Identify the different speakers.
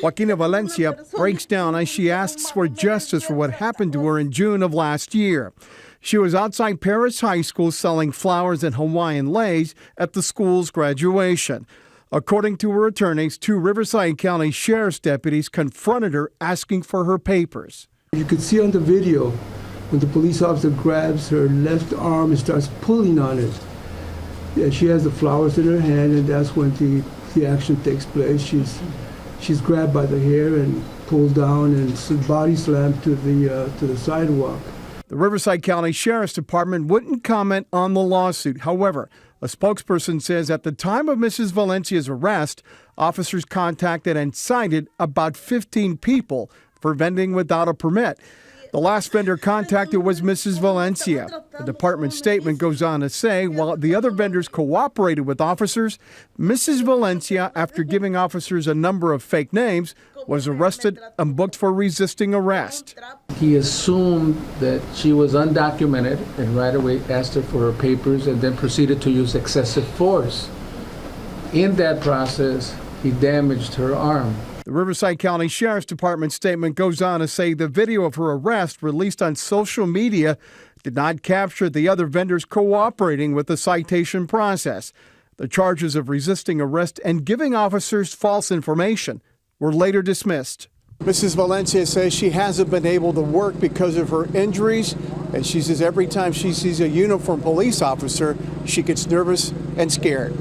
Speaker 1: Joaquina Valencia breaks down as she asks for justice for what happened to her in June of last year. She was outside Perris High School selling flowers and Hawaiian leis at the school's graduation. According to her attorneys, 2 Riverside County Sheriff's deputies confronted her asking for her papers.
Speaker 2: You could see on the video when the police officer grabs her left arm and starts pulling on it. Yeah, she has the flowers in her hand, and that's when the action takes place. She's grabbed by the hair and pulled down and body slammed to the sidewalk.
Speaker 1: The Riverside County Sheriff's Department wouldn't comment on the lawsuit. However, a spokesperson says at the time of Mrs. Valencia's arrest, officers contacted and cited about 15 people for vending without a permit. The last vendor contacted was Mrs. Valencia. The department statement goes on to say, while the other vendors cooperated with officers, Mrs. Valencia, after giving officers a number of fake names, was arrested and booked for resisting arrest.
Speaker 3: He assumed that she was undocumented and right away asked her for her papers and then proceeded to use excessive force. In that process, he damaged her arm.
Speaker 1: The Riverside County Sheriff's Department statement goes on to say the video of her arrest released on social media did not capture the other vendors cooperating with the citation process. The charges of resisting arrest and giving officers false information were later dismissed. Mrs. Valencia says she hasn't been able to work because of her injuries, and she says every time she sees a uniformed police officer, she gets nervous and scared.